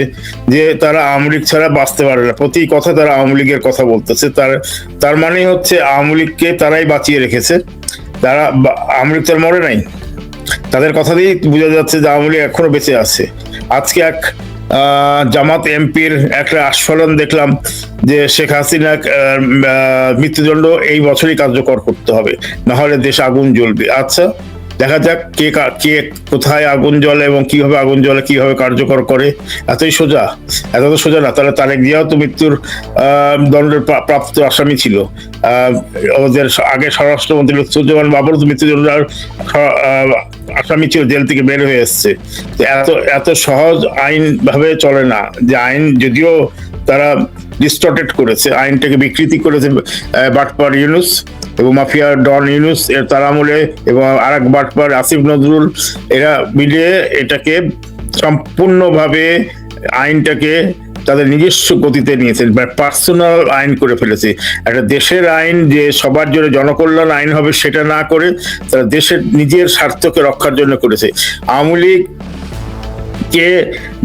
যে তারা আওয়ামী লীগ ছাড়া বাঁচতে পারে না, প্রতি কথা তারা আওয়ামী লীগের কথা বলতেছে। তার মানে হচ্ছে আওয়ামী লীগকে তারাই বাঁচিয়ে রেখেছে, তারা আওয়ামী লীগ তার মরে নাই, তাদের কথা দিয়েই বোঝা যাচ্ছে যে আওয়ামী লীগ এখনো বেঁচে আছে। আজকে এক জামাত এমপির একটা আস্ফালন দেখলাম যে শেখ হাসিনা মৃত্যুদণ্ড এই বছরই কার্যকর করতে হবে, না হলে দেশ আগুন জ্বলবে। আচ্ছা, দেখা যাক কে কোথায় আগুন জ্বলে এবং কিভাবে আগুন জ্বলে, কিভাবে কার্যকর করে। এত তো সোজা না। তাহলে তারেক জিয়াও তো মৃত্যুর দণ্ডের প্রাপ্ত আসামি ছিল, ওদের আগে স্বরাষ্ট্রমন্ত্রী লুৎফুজ্জামান বাবর তো মৃত্যুদণ্ডের আসামি ছিল, জেল থেকে বের হয়ে এসছে। এত সহজ আইন ভাবে চলে না, যে আইন যদিও তারা ডিস্টর্টেড করেছে, আইনটাকে বিকৃতি করেছে বাটপার ইউনুস এবং মাফিয়া ডন ইউনুস এর তার আমলে, এবং আর এক বাটপার আসিফ নজরুল, এরা মিলিয়ে এটাকে সম্পূর্ণভাবে আইনটাকে তাদের নিজস্ব গতিতে নিয়েছে, পার্সোনাল আইন করে ফেলেছে। একটা দেশের আইন যে সবার জন্য জনকল্যাণ আইন হবে সেটা না করে তারা দেশের নিজের স্বার্থকে রক্ষার জন্য করেছে। আওয়ামী লীগ কে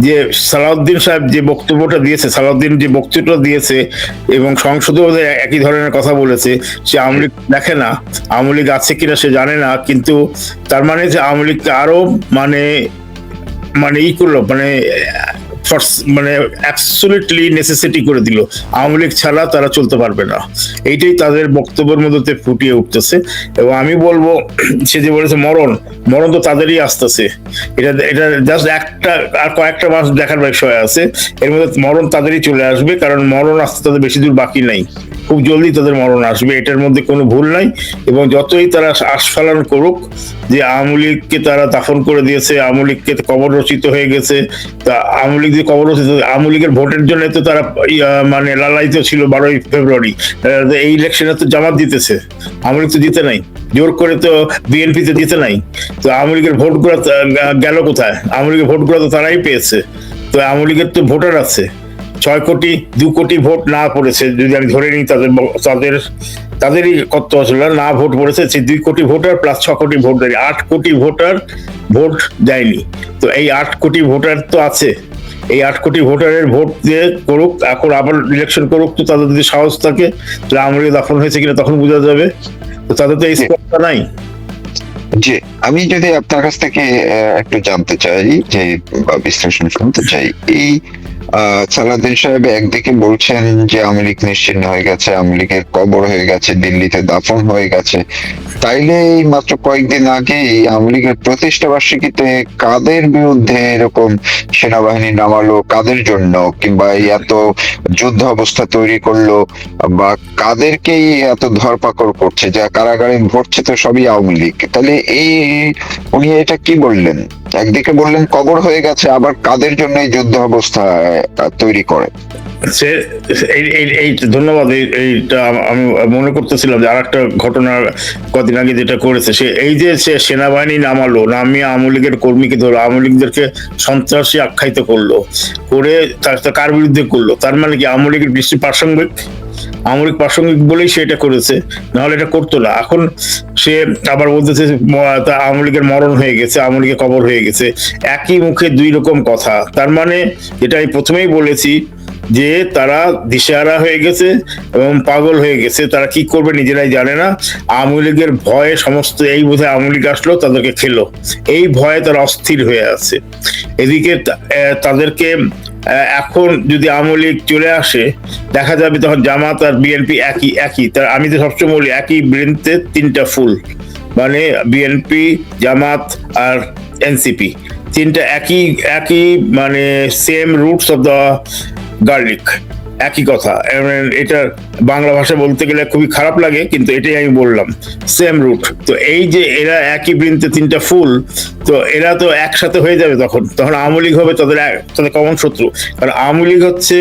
যে সালাউদ্দিন সাহেব যে বক্তব্যটা দিয়েছে এবং সংসদে একই ধরনের কথা বলেছে, সে আওয়ামী লীগ দেখে না, আওয়ামী লীগ আছে কিনা সে জানে না, কিন্তু তার মানে যে আওয়ামী লীগকে আরো মানে করলো, মানে অ্যাবসলিউটলি নেসেসিটি করে দিল, আওয়ামী লীগ ছাড়া তারা চলতে পারবে না। এইটাই তাদের বক্তব্যের মধ্যে ফুটিয়ে উঠতেছে। এবং আমি বলবো, সে যে বলেছে মরণ তো তাদেরই আসতেছে, এটা জাস্ট কয়েকটা মাস দেখার বিষয় আছে, এর মধ্যে মরণ তাদেরই চলে আসবে, কারণ মরণ আসতে তাদের বেশি দূর বাকি নাই, খুব জলদি তাদের মরণ আসবে, এটার মধ্যে কোনো ভুল নাই। এবং যতই তারা আস্ফালন করুক যে আওয়ামী লীগকে তারা দাফন করে দিয়েছে, আওয়ামী লীগকে কবর রচিত হয়ে গেছে, তা আওয়ামী লীগ যে কবর রচিত, আওয়ামী লীগের ভোটের জন্য তো তারা মানে লালায়িত ছিল 12ই ফেব্রুয়ারি, এই ইলেকশনে তো জামাত জিতেছে, আওয়ামী লীগ তো জিতে নাই, জোর করে তো বিএনপি তে জিতে নাই। তো আওয়ামী লীগের ভোটগুলো গেল কোথায়? আওয়ামী লীগের ভোটগুলো তো তারাই পেয়েছে। তো আওয়ামী লীগের তো ভোটার আছে 2 কোটি ভোট না পড়েছে, যদি আমি ধরে নিই তাদেরই কত ছিল না ভোট পড়েছে, 2 কোটি ভোটার প্লাস 6 কোটি ভোট দেয়নি, 8 কোটি ভোটার ভোট দেয়নি। তো এই 8 কোটি ভোটার তো আছে, এই 8 কোটি ভোটারের ভোট দিয়ে করুক, এখন আবার ইলেকশন করুক, তো তাদের যদি সাহস থাকে, আওয়ামী লীগ দাফন হয়েছে কিনা তখন বোঝা যাবে। তো তাদের তো এই স্পষ্টতা নাই। জি, আমি যদি আপনার কাছ থেকে একটু জানতে চাই যে বা বিশ্লেষণ শুনতে চাই, এই সালাউদ্দিন সাহেব একদিকে বলছেন যে আওয়ামী লীগ নিশ্চিহ্ন হয়ে গেছে, আওয়ামী লীগের কবর হয়ে গেছে, দিল্লিতে দাফন হয়ে গেছে, তাইলে এই মাত্র কয়েকদিন আগে আওয়ামী লীগের প্রতিষ্ঠা বার্ষিকীতে কাদের বিরুদ্ধে এরকম সেনাবাহিনী নামালো, কাদের জন্য, কিংবা এই এত যুদ্ধ অবস্থা তৈরি করলো, বা কাদেরকেই এত ধরপাকড় করছে, যা কারাগারে ভরছে তো সবই আওয়ামী লীগ। তাহলে উনি এটা কি বললেন? একদিকে বললেন কবর হয়ে গেছে, আবার কাদের জন্য এই যুদ্ধ অবস্থা তৈরি করে? ধন্যবাদ। এইটা আমি মনে করতেছিলাম যে আরেকটা ঘটনা কদিন আগে যেটা করেছে, সে সেনাবাহিনী নামিয়ে আওয়ামী লীগের কর্মীকে ধরো, আওয়ামী লীগদেরকে সন্ত্রাসী আখ্যায়িত করলো, করে কার বিরুদ্ধে করলো? তার মানে কি আওয়ামী লীগের দৃষ্টি প্রাসঙ্গিক, আওয়ামী লীগ প্রাসঙ্গিক বলেই সে এটা করেছে, নাহলে এটা করতো না। এখন সে আবার বলতেছে আওয়ামী লীগের মরণ হয়ে গেছে, আওয়ামী লীগের কবর হয়ে গেছে, একই মুখে 2 রকম কথা। তার মানে যেটা আমি প্রথমেই বলেছি যে তারা দিশেহারা হয়ে গেছে এবং পাগল হয়ে গেছে, তারা কি করবে নিজেরাই জানে না। আওয়ামী লীগের ভয়ে সমস্ত, এই বোধহয় আওয়ামী লীগ আসলো তাদেরকে খেলো, এই ভয়ে তারা অস্থির হয়ে আছে। এদিকে তাদেরকে এখন যদি আওয়ামী লীগ চলে আসে, দেখা যাবে তখন জামাত আর বিএনপি একই। তার আমি তো সবসময় বলি একই বৃন্তে 3টা ফুল, মানে বিএনপি, জামাত আর এনসিপি, 3টা একই মানে same roots of the garlic. একই কথা। এটা বাংলা ভাষা বলতে গেলে খুবই খারাপ লাগে, কিন্তু এটাই আমি বললাম, সেম রুট। তো এই যে এরা একই বৃন্তে তিনটা ফুল, তো এরা তো একসাথে হয়ে যাবে, তখন আওয়ামী লীগ হবে তাদের কমন শত্রু। কারণ আওয়ামী লীগ হচ্ছে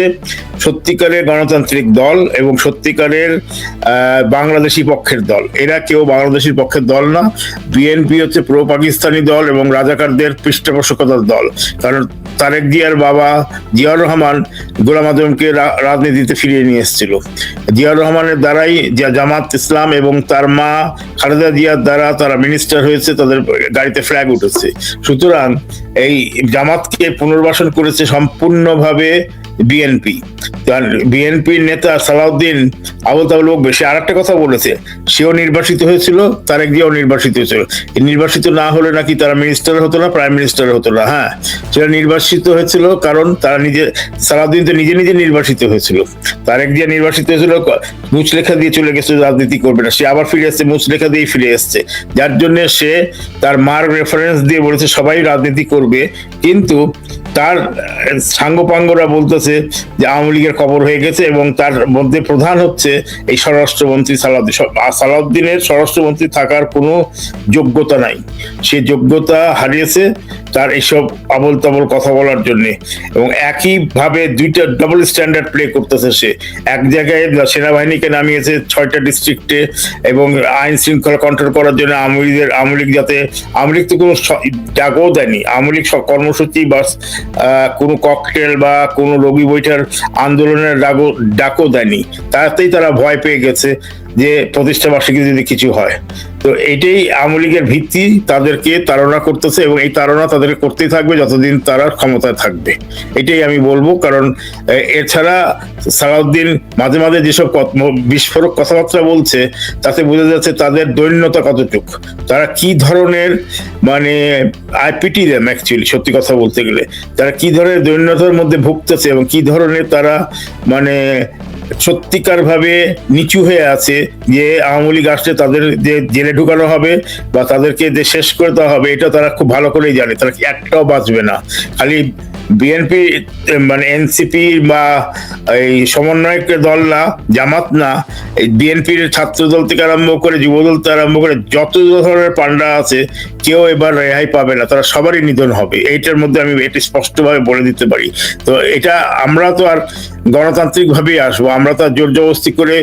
সত্যিকারের গণতান্ত্রিক দল এবং সত্যিকারের বাংলাদেশি পক্ষের দল। এরা কেউ বাংলাদেশের পক্ষের দল না। বিএনপি হচ্ছে প্রো পাকিস্তানি দল এবং রাজাকারদের পৃষ্ঠপোষকতার দল। কারণ তারেক জিয়ার বাবা জিয়াউর রহমান গোলাম আজমকে রাজনীতিতে ফিরিয়ে নিয়ে এসেছিল। জিয়াউর রহমানের দ্বারাই জামাত ইসলাম এবং তার মা খালেদা জিয়ার দ্বারা তারা মিনিস্টার হয়েছে, তাদের গাড়িতে ফ্ল্যাগ উঠেছে। সুতরাং এই জামাতকে পুনর্বাসন করেছে সম্পূর্ণভাবে বিএনপি। বিএনপির নেতা সালাউদ্দিন আবুল তাবুল বকবে, সে আর একটা কথা বলেছে, সেও নির্বাচিত হয়েছিল, তারেক জিয়াও নির্বাচিত হয়েছিল। নির্বাচিত না হলে নাকি তারা মিনিস্টার হতো না, প্রাইম মিনিস্টার হতো না। হ্যাঁ, সেটা নির্বাচিত হয়েছিল কারণ তারা সালাউদ্দিন তো নিজে নির্বাচিত হয়েছিল। তারেক জিয়া নির্বাচিত হয়েছিল মুচলেখা দিয়ে চলে গেছে, রাজনীতি করবে না, সে আবার ফিরে এসছে, মুচলেখা দিয়ে ফিরে এসছে, যার জন্য সে তার মার রেফারেন্স দিয়ে বলেছে সবাই রাজনীতি করবে। কিন্তু তার সাঙ্গপাঙ্গরা বলতেছে যে আওয়ামী লীগের খবর হয়ে গেছে, এবং তার মধ্যে প্রধান হচ্ছে এই স্বরাষ্ট্রমন্ত্রী সালাউদ্দিন। সালাউদ্দিনের স্বরাষ্ট্রমন্ত্রী থাকার কোনো যোগ্যতা নাই, সে যোগ্যতা হারিয়েছে তার এইসব আবল তাবল কথা বলার জন্য। এবং একইভাবে দুইটা ডাবল স্ট্যান্ডার্ড প্লে করতেছে সে। এক জায়গায় সেনাবাহিনীকে নামিয়েছে 6টা ডিস্ট্রিক্টে এবং আইন শৃঙ্খলা কন্ট্রোল করার জন্য আওয়ামী লীগ যাতে, আওয়ামী লীগ তো কোনো ডাকও দেয়নি, আওয়ামী লীগ কর্মসূচি বা কোনো ককটেল বা কোনো রোগী বৈঠার আন্দোলনের ডাকও দেয়নি। তাতেই তারা ভয় পেয়ে গেছে যে প্রতিষ্ঠা বার্ষিকী যদি কিছু হয়। তো এটাই আওয়ামী লীগের ভিত্তি, তাদেরকে তাড়না করতেছে এবং এই তাড়না তাদেরকে করতেই থাকবে যতদিন তারা ক্ষমতায় থাকবে। এটাই আমি বলবো। কারণ এছাড়া সালাউদ্দিন মাঝে মাঝে যেসব বিস্ফোরক কথাবার্তা বলছে, তাতে বোঝা যাচ্ছে তাদের দৈন্যতা কতটুক, তারা কি ধরনের, মানে আইপিটি দেম অ্যাকচুয়ালি, সত্যি কথা বলতে গেলে তারা কি ধরনের দৈন্যতার মধ্যে ভুগতেছে এবং কি ধরনের তারা মানে সত্যিকার ভাবে নিচু হয়ে আছে যে আওয়ামী লীগ আসলে তাদের যে জেলে ঢুকানো হবে বা তাদেরকে যে শেষ করে দেওয়া হবে, এটা তারা খুব ভালো করেই জানে। তারা একটাও বাঁচবে না। খালি বিএনপি মানে এনসিপি বা এই সমন্বয়ক দল না, জামাত না, এই বিএনপির ছাত্র দল থেকে আরম্ভ করে যুব দল থেকে আরম্ভ করে যত ধরনের পান্ডা আছে, কেউ এবার রেহাই পাবে না, তারা সবারই নিধন হবে। এইটার মধ্যে আমি এটি স্পষ্টভাবে বলে দিতে পারি। তো এটা আমরা তো আর গণতান্ত্রিক ভাবেই আসবো, আমরা তো আর জোর জবরদস্তি করে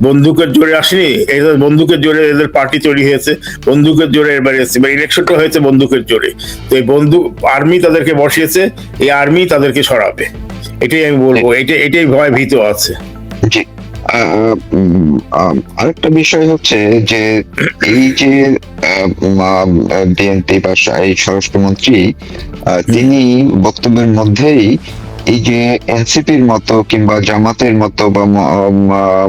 বন্দুকের জোরে আসিনি। এদের বন্দুকের জোরে এদের পার্টি তৈরি হয়েছে, বন্দুকের জোরে এবার এসেছে, এবার ইলেকশনটা হয়েছে বন্দুকের জোরে। তো এই আর্মি তাদেরকে বসিয়েছে, এই আর্মি তাদেরকে সরাবে। এটাই আমি বলবো, এটাই ভয় ভীত আছে। জি। আরেকটা বিষয় হচ্ছে যে এই যে বিএনপি বা এই স্বরাষ্ট্রমন্ত্রী তিনি বক্তব্যের মধ্যেই এই যে এনসিপির মতো কিংবা জামাতের মতো বা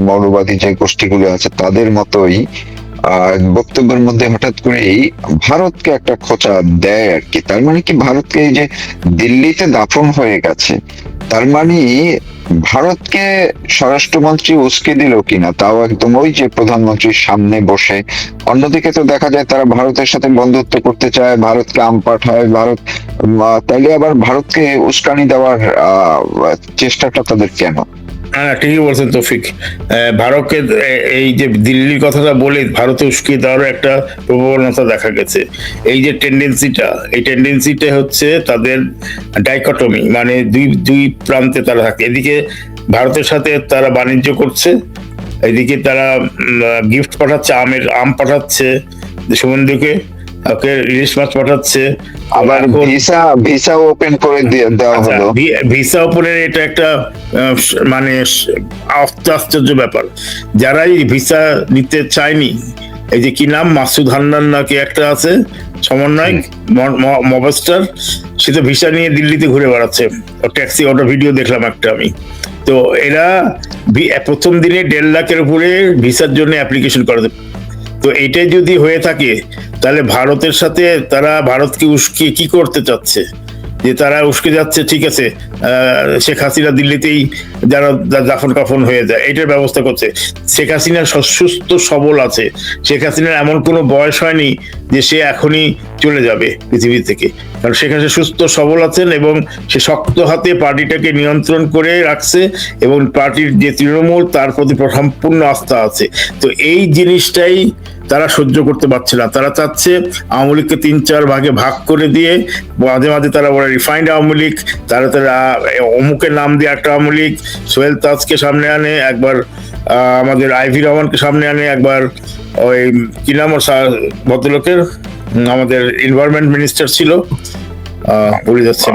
মৌলবাদী যে গোষ্ঠীগুলো আছে তাদের মতোই বক্তব্যের মধ্যে হঠাৎ করেই ভারতকে একটা খোঁচা দেয় আর কি। তার মানে কি ভারতকে এই যে দিল্লিতে দাফন হয়ে গেছে, তার মানে ভারতকে স্বরাষ্ট্রমন্ত্রী উস্কে দিল কিনা, তাও একদম ওই যে প্রধানমন্ত্রীর সামনে বসে। অন্যদিকে তো দেখা যায় তারা ভারতের সাথে বন্ধুত্ব করতে চায়, ভারতকে আম পাঠায়, ভারত তাইলে আবার ভারতকে উস্কানি দেওয়ার চেষ্টাটা তাদের কেন? হ্যাঁ, ঠিকই বলছেন তৌফিক। ভারতকে এই যে দিল্লির কথাটা বলে ভারতে উস্কিয়ে দেওয়ার একটা প্রবণতা দেখা গেছে। এই যে টেন্ডেন্সিটা হচ্ছে তাদের ডাইকটমি, মানে দুই প্রান্তে তারা থাকে। এদিকে ভারতের সাথে তারা বাণিজ্য করছে, এদিকে তারা গিফট পাঠাচ্ছে, আম পাঠাচ্ছে সুমন্দুকে, ওকে ইলিশ মাছ পাঠাচ্ছে, আবার ভিসা ওপেন করে দেওয়া হলো। ভিসা ওপেনের এটা একটা মানে আশ্চর্য ব্যাপার। যারাই ভিসা নিতে চায়নি, এই যে কি নাম, মাসুদ হান্নান নাকি একটা আছে সমন্বয়ক মবস্টার, সে তো ভিসা নিয়ে দিল্লিতে ঘুরে বেড়াচ্ছে, ট্যাক্সি অটো ভিডিও দেখলাম একটা আমি। তো এরা প্রথম দিনে 1.5 লাখের উপরে ভিসার জন্য অ্যাপ্লিকেশন করে। তো এটাই যদি হয়ে থাকে তাহলে ভারতের সাথে তারা ভারতকে উস্কিয়ে কি করতে চাচ্ছে, যে তারা উস্কে যাচ্ছে ঠিক আছে শেখ হাসিনা দিল্লিতেই যারা দাফন কাফন হয়ে যায় এটার ব্যবস্থা করছে। শেখ হাসিনা সুস্থ সবল আছে, শেখ হাসিনার এমন কোনো বয়স হয়নি যে সে এখনই চলে যাবে পৃথিবী থেকে। কারণ সেখানে সে সুস্থ সবল আছেন এবং সে শক্ত হাতে পার্টিটাকে নিয়ন্ত্রণ করে রাখছে এবং পার্টির যে তৃণমূল তার প্রতি সম্পূর্ণ আস্থা আছে। তো এই জিনিসটাই তারা সহ্য করতে পারছে না। তারা চাচ্ছে আওয়ামী লীগকে 3-4 ভাগে ভাগ করে দিয়ে, মাঝে মাঝে তারা বলে রিফাইন্ড আওয়ামী লীগ, তারা অমুকের নাম দিয়ে একটা আওয়ামী লীগ, সোহেল তাজকে সামনে আনে একবার, আমাদের আইভি রহমানকে সামনে আনে একবার, ওই কি নাম ওর ভদ্রলোকের, আমাদের এনভায়রনমেন্ট মিনিস্টার ছিল, ভুলে যাচ্ছে,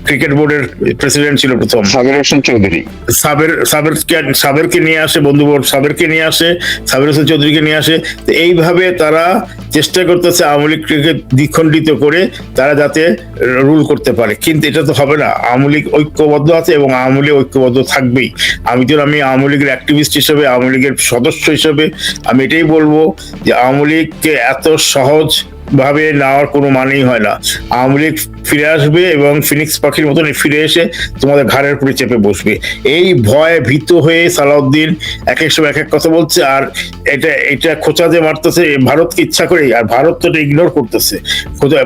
ক্রিকেট বোর্ডের প্রেসিডেন্ট ছিল প্রথম, সাবের হোসেন চৌধুরী, সাবেরকে নিয়ে আসে, বন্ধু সাবেরকে নিয়ে আসে, সাবের হোসেন চৌধুরীকে নিয়ে আসে। তো এইভাবে তারা চেষ্টা করতেছে আওয়ামী লীগকে দ্বিখণ্ডিত করে তারা যাতে রুল করতে পারে, কিন্তু এটা তো হবে না। আওয়ামী লীগ ঐক্যবদ্ধ আছে এবং আওয়ামী লীগ ঐক্যবদ্ধ থাকবেই। আমি আওয়ামী লীগের অ্যাক্টিভিস্ট হিসেবে, আওয়ামী লীগের সদস্য হিসেবে আমি এটাই বলবো যে আওয়ামী লীগকে এত সহজ ভাবে নেওয়ার কোনো মানেই হয় না। আওয়ামী লীগ ফিরে আসবে এবং ফিনিক্স পাখির মতন ফিরে এসে তোমাদের ঘাড়ের উপরে চেপে বসবে। এই ভয়ে ভীত হয়ে সালাউদ্দিন এক এক সময় এক এক কথা বলছে, আর এটা খোঁচা যে মারতেছে ভারতকে ইচ্ছা করেই, আর ভারত তো এটা ইগনোর করতেছে।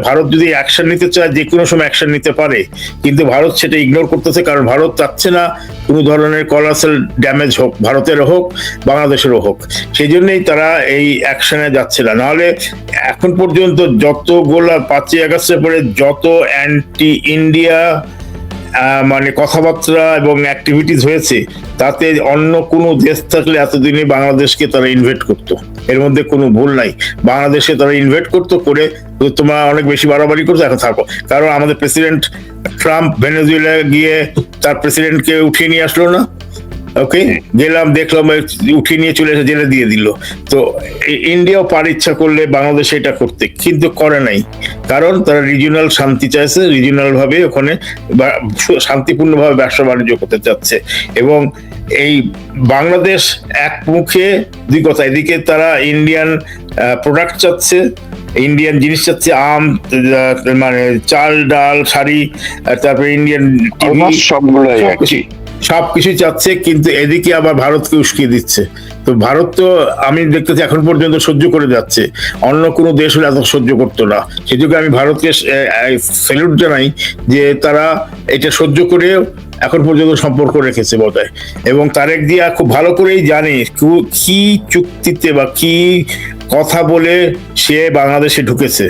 ভারত যদি অ্যাকশন নিতে চায় যে কোনো সময় অ্যাকশন নিতে পারে, কিন্তু ভারত সেটা ইগনোর করতেছে, কারণ ভারত চাচ্ছে না কোনো ধরনের কোলাটারাল ড্যামেজ হোক, ভারতের হোক বাংলাদেশেরও হোক। সেই জন্যই তারা এই অ্যাকশনে যাচ্ছে না। নাহলে এখন পর্যন্ত যতগুলা 5ই আগস্টের পরে যত অ্যান্টি ইন্ডিয়া মানে কথাবার্তা এবং অ্যাক্টিভিটিস হয়েছে, তাতে অন্য কোনো দেশ থাকলে এতদিনে বাংলাদেশকে তারা ইনভেট করতো, এর মধ্যে কোনো ভুল নাই। বাংলাদেশে তারা ইনভেট করতো, করে তোমরা অনেক বেশি বাড়াবাড়ি করছো, এখন থাকো। কারণ আমাদের প্রেসিডেন্ট ট্রাম্প ভেনেজুয়েলা গিয়ে তার প্রেসিডেন্টকে উঠিয়ে নিয়ে আসলো না, ওকে, গেলাম দেখলাম, উঠিয়ে নিয়ে চলে এসে জেলে দিয়ে দিল। তো ইন্ডিয়াও পার ইচ্ছা করলে বাংলাদেশে এটা করতে, কিন্তু করে নাই, কারণ তারা রিজিওনাল শান্তি চাইছে, রিজিওনাল ভাবে ওখানে শান্তিপূর্ণ ভাবে ব্যবসা বাণিজ্য করতে চাচ্ছে। এবং এই বাংলাদেশ এক মুখে দুই কথা, এদিকে তারা ইন্ডিয়ান প্রোডাক্ট চাচ্ছে, ইন্ডিয়ান জিনিস চাচ্ছে, আম, মানে চাল ডাল শাড়ি, তারপরে ইন্ডিয়ান সবগুলোই আর কি, সবকিছু চাচ্ছে, কিন্তু এদিকে আবার ভারতকে উস্কিয়ে দিচ্ছে। তো ভারত তো আমি দেখতেছি এখন পর্যন্ত সহ্য করে যাচ্ছে, অন্য কোনো দেশ হলে এত সহ্য করতো না। সেদিকে আমি ভারতকে স্যালুট জানাই যে তারা এটা সহ্য করে এখন পর্যন্ত সম্পর্ক রেখেছে বোধহয়। এবং তারেক জিয়া খুব ভালো করেই জানে কি চুক্তিতে বা কি কথা বলে সে বাংলাদেশে ঢুকেছে।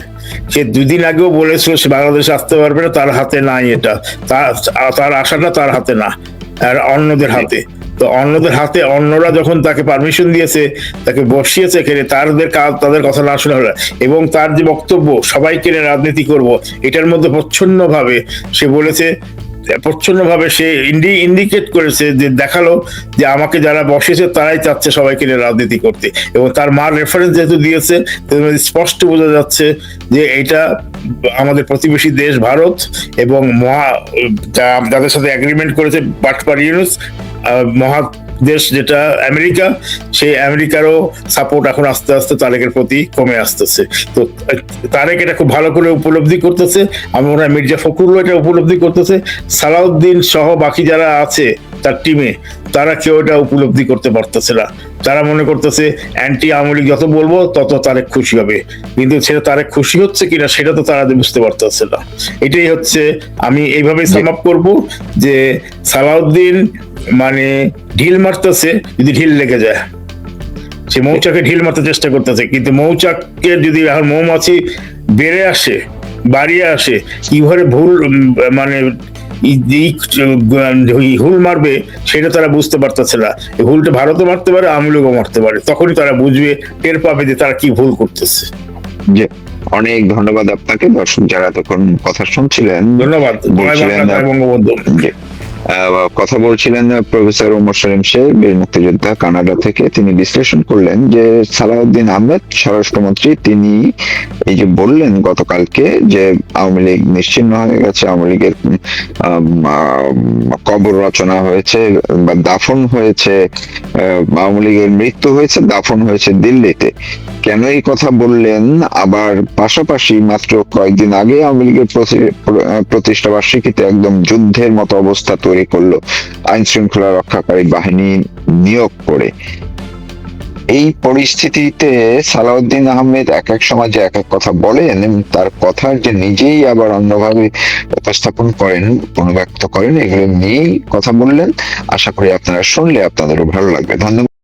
সে 2 দিন আগেও বলেছিল সে বাংলাদেশে আসতে পারবে না, তার হাতে নাই এটা, তার আশাটা তার হাতে না, আর অন্যদের হাতে। তো অন্যদের হাতে, অন্যরা যখন তাকে পারমিশন দিয়েছে, তাকে বসিয়েছে এখানে, তাদের কথা না শোনা হলো। এবং তার যে বক্তব্য সবাইকে নিয়ে রাজনীতি করব, এটার মধ্যে প্রচ্ছন্নভাবে সে বলেছে, প্রচ্ছন্নভাবে সে ইন্ডিকেট করেছে, যে দেখালো যে আমাকে যারা বসেছে তারাই চাচ্ছে সবাইকে নিয়ে রাজনীতি করতে। এবং তার মার রেফারেন্স যেহেতু দিয়েছে, স্পষ্ট বোঝা যাচ্ছে যে এটা আমাদের প্রতিবেশী দেশ ভারত এবং যাদের সাথে এগ্রিমেন্ট করেছে বাটপার ইউনুস, মহাদেশ যেটা আমেরিকা, সেই আমেরিকারও সাপোর্ট এখন আস্তে আস্তে তারেকের প্রতি কমে আসতেছে। তো তারেক এটা খুব ভালো করে উপলব্ধি করতেছে, আমি মনে হয় মির্জা ফখরুল এটা উপলব্ধি করতেছে, সালাউদ্দিন সহ বাকি যারা আছে তার টিমে, তারা কেউ এটা উপলব্ধি করতে পারতেছে না। তারা মনে করতেছে অ্যান্টি আওয়ামী লীগ যত বলবো তত তারেক খুশি হবে, কিন্তু সেটা তারেক খুশি হচ্ছে কিনা সেটা তো তারা বুঝতে পারতেছে না। এটাই হচ্ছে, আমি এইভাবে সাম আপ করবো যে সালাউদ্দিন মানে ঢিল মারতেছে, যদি ঢিল লেগে যায়, সে মৌচাকে ঢিল মারতে চেষ্টা করতেছে, কিন্তু মৌচাকের যদি এখন মৌমাছি বেড়ে আসে, বাড়িয়ে আসে, কিভাবে ভুল মানে হুল মারবে সেটা তারা বুঝতে পারতেছে না। এই হুলটা ভারতও মারতে পারে, আওয়ামী লীগও মারতে পারে, তখনই তারা বুঝবে, টের পাবে যে তারা কি ভুল করতেছে। অনেক ধন্যবাদ আপনাকে। দর্শক যারা তখন কথা শুনছিলেন, ধন্যবাদ। বঙ্গবন্ধু কথা বলছিলেন প্রফেসর ওমর সলিম সাহেব, বীর মুক্তিযোদ্ধা, কানাডা থেকে। তিনি বিশ্লেষণ করলেন যে সালাউদ্দিন আহমেদ স্বরাষ্ট্রমন্ত্রী, তিনি এই যে বললেন গতকালকে যে আওয়ামী লীগ নিশ্চিহ্ন হয়ে গেছে, আওয়ামী লীগের কবর রচনা হয়েছে বা দাফন হয়েছে, আওয়ামী লীগের মৃত্যু হয়েছে, দাফন হয়েছে দিল্লিতে। কেন এই কথা বললেন? আবার পাশাপাশি মাত্র কয়েকদিন আগে আওয়ামী লীগের প্রতিষ্ঠা বার্ষিকীতে একদম যুদ্ধের মতো অবস্থা তৈরি করলো আইন শৃঙ্খলা রক্ষাকারী বাহিনী নিয়োগ করে। এই পরিস্থিতিতে সালাউদ্দিন আহমেদ এক এক সময় যে এক এক কথা বলেন এবং তার কথার যে নিজেই আবার অন্যভাবে উপস্থাপন করেন, পুনর্ব্যক্ত করেন, এগুলো নিয়েই কথা বললেন। আশা করি আপনারা শুনলে আপনাদেরও ভালো লাগবে। ধন্যবাদ।